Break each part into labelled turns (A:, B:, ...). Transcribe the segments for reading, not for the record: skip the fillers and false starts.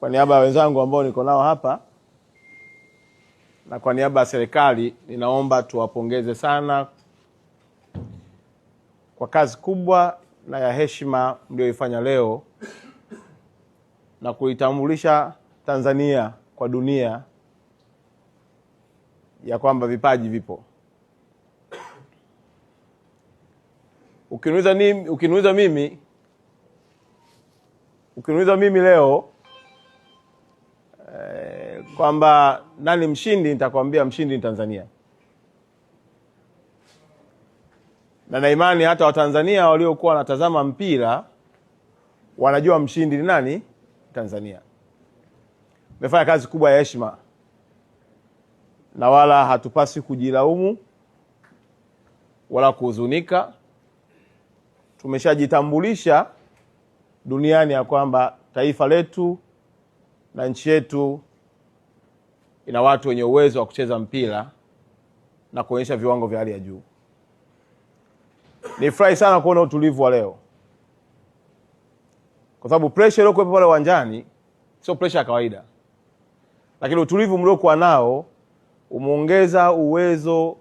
A: Kwa niaba ya wenzangu ambao niko nao hapa na kwa niaba ya serikali, ninaomba tuwapongeze sana kwa kazi kubwa na ya heshima mlioifanya leo na kuitambulisha Tanzania kwa dunia ya kwamba vipaji vipo. Ukiniuliza mimi leo kwamba nani mshindi, nitakwambia mshindi ni Tanzania. Na imani hata Watanzania waliokuwa wanatazama mpira wanajua mshindi ni nani? Tanzania. Mmefanya kazi kubwa ya heshima na wala hatupasi kujilaumu wala kuhuzunika. Tumeshajitambulisha duniani ya kwamba taifa letu na nchi yetu ina watu wenye uwezo wa kucheza mpira na kuonyesha viwango vya hali ya juu. Nifurahi sana kuona utulivu wa leo, kwa sababu pressure iliyokuwa pale uwanjani sio pressure ya kawaida, lakini utulivu mliokuwa nao umeongeza uwezo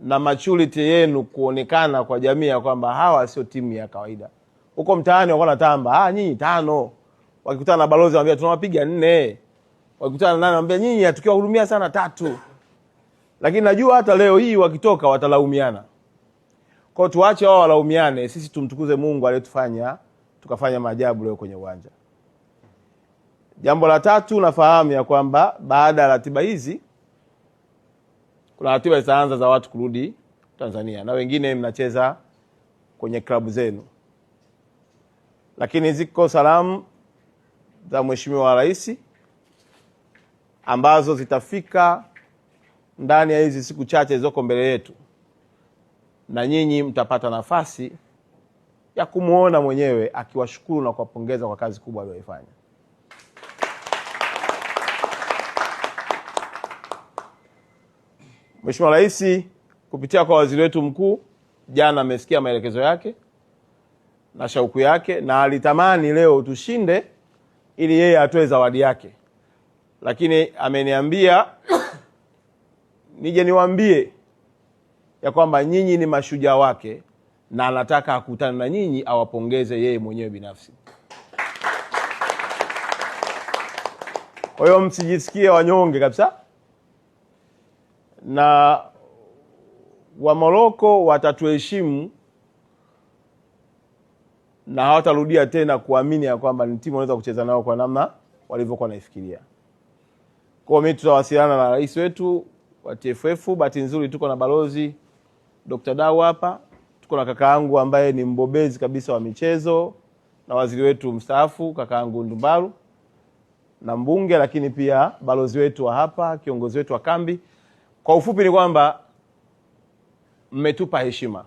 A: na maturity yenu kuonekana kwa jamii ya kwamba hawa sio timu ya kawaida. Huko mtaani wako natamba, nyinyi 5. Wakikutana na balozi wanambia tunawapiga 4. Wakikutana na nani wanambia nyinyi hatukiwahurumia sana 3. Lakini najua hata leo hii wakitoka watalaumiana. Kwa hiyo tuache wao walaumiane, sisi tumtukuze Mungu aliyetufanya tukafanya maajabu leo kwenye uwanja. Jambo la tatu, nafahamu ya kwamba baada ya ratiba hizi kuna ratiba zitaanza za watu kurudi Tanzania na wengine mnacheza kwenye klabu zenu. Lakini ziko salamu za Mheshimiwa Rais ambazo zitafika ndani ya hizi siku chache zilizoko mbele yetu, na nyinyi mtapata nafasi ya kumuona mwenyewe akiwashukuru na kuwapongeza kwa kazi kubwa aliyoifanya. Mheshimiwa Rais kupitia kwa waziri wetu mkuu jana amesikia maelekezo yake na shauku yake, na alitamani leo tushinde ili yeye atoe zawadi yake, lakini ameniambia nije niwaambie ya kwamba nyinyi ni mashujaa wake na anataka akutane na nyinyi awapongeze yeye mwenyewe binafsi. Kwa hiyo msijisikie wanyonge kabisa, na wa Morocco watatuheshimu na hawatarudia tena kuamini ya kwamba ni timu wanaweza kucheza nao kwa namna walivyokuwa naifikiria. Kwa hiyo mimi tutawasiliana na rais wetu wa TFF. Bahati nzuri tuko na balozi Dr. Dau hapa, tuko na kakaangu ambaye ni mbobezi kabisa wa michezo na waziri wetu mstaafu kakaangu Ndumbaru na mbunge, lakini pia balozi wetu wa hapa, kiongozi wetu wa kambi. Kwa ufupi ni kwamba mmetupa heshima